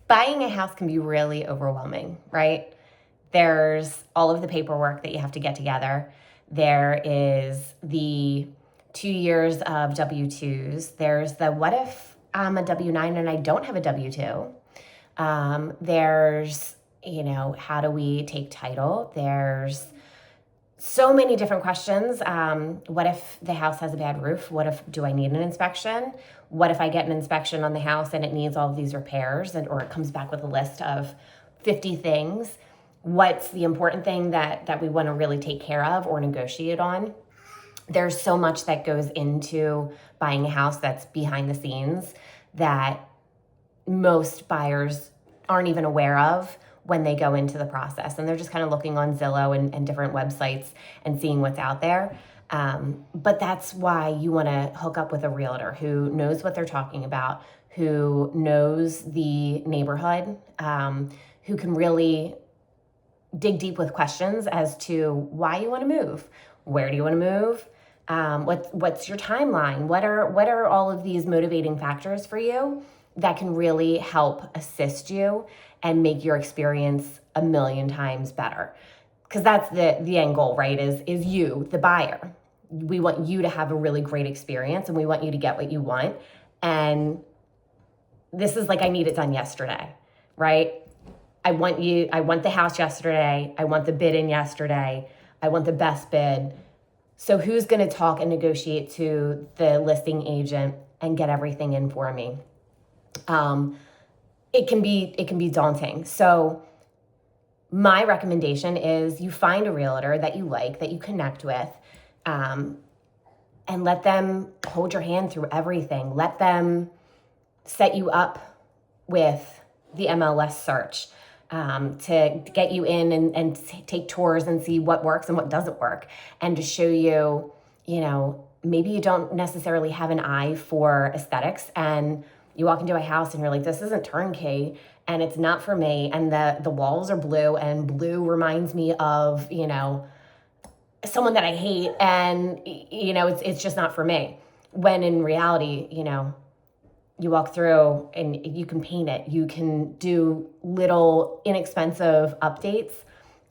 Buying a house can be really overwhelming, right? There's all of the paperwork that you have to get together. There is the 2 years of W-2s. There's the what if I'm a W-9 and I don't have a W-2? There's, how do we take title? There's so many different questions. What if the house has a bad roof? What if, do I need an inspection? What if I get an inspection on the house and it needs all of these repairs, or it comes back with a list of 50 things? What's the important thing that we want to really take care of or negotiate on? There's so much that goes into buying a house that's behind the scenes that most buyers aren't even aware of when they go into the process. And they're just kind of looking on Zillow and different websites and seeing what's out there. But that's why you want to hook up with a realtor who knows what they're talking about, who knows the neighborhood, who can really dig deep with questions as to why you want to move. Where do you want to move? What's your timeline? What are all of these motivating factors for you that can really help assist you and make your experience a million times better? Because that's the end goal, right? Is you, the buyer. We want you to have a really great experience and we want you to get what you want. And this is like, I need it done yesterday, right? I want the house yesterday. I want the bid in yesterday. I want the best bid. So who's going to talk and negotiate to the listing agent and get everything in for me? It can be daunting. So my recommendation is you find a realtor that you like, that you connect with, and let them hold your hand through everything. Let them set you up with the MLS search, to get you in and take tours and see what works and what doesn't work, and to show you, maybe you don't necessarily have an eye for aesthetics and you walk into a house and you're like, this isn't turnkey and it's not for me. And the walls are blue and blue reminds me of, someone that I hate. And, it's just not for me. When in reality, you walk through and you can paint it. You can do little inexpensive updates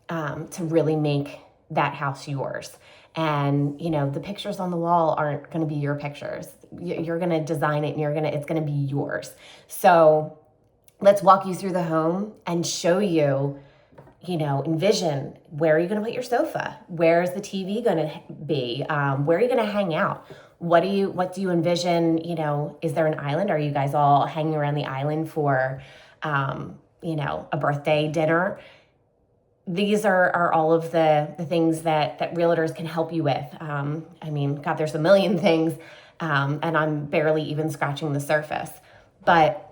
to really make that house yours. And, the pictures on the wall aren't going to be your pictures. You're going to design it and it's going to be yours. So let's walk you through the home and show you, envision, where are you going to put your sofa? Where's the TV going to be? Where are you going to hang out? What do you envision? Is there an island? Are you guys all hanging around the island for, a birthday dinner? These are all of the things that realtors can help you with. God, there's a million things, and I'm barely even scratching the surface. But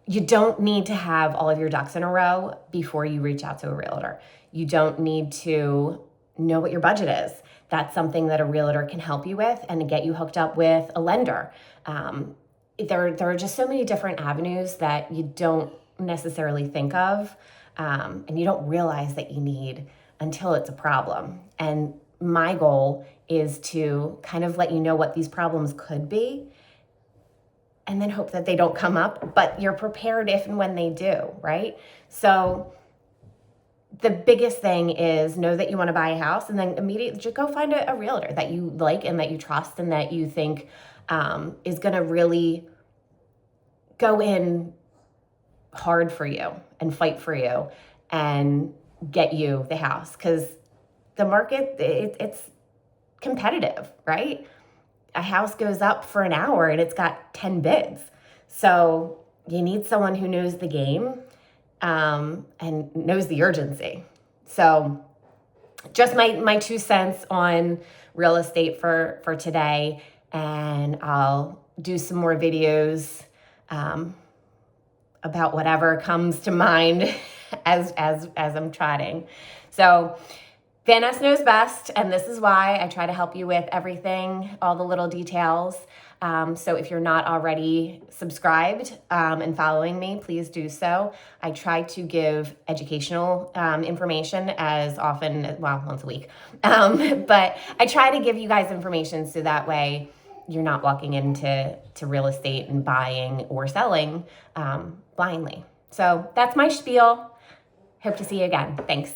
you don't need to have all of your ducks in a row before you reach out to a realtor. You don't need to know what your budget is. That's something that a realtor can help you with and get you hooked up with a lender. There are just so many different avenues that you don't necessarily think of, and you don't realize that you need until it's a problem. And my goal is to kind of let you know what these problems could be and then hope that they don't come up, but you're prepared if and when they do, right? So the biggest thing is know that you want to buy a house, and then immediately just go find a realtor that you like and that you trust and that you think is going to really go in hard for you and fight for you and get you the house. Because the market, it's competitive, right? A house goes up for an hour and it's got 10 bids. So you need someone who knows the game and knows the urgency. So just my 2 cents on real estate for today. And I'll do some more videos about whatever comes to mind as I'm chatting. So Van Ness knows best, and this is why I try to help you with everything, all the little details. So if you're not already subscribed and following me, please do so. I try to give educational information as often, once a week. But I try to give you guys information so that way you're not walking into real estate and buying or selling blindly. So that's my spiel. Hope to see you again. Thanks.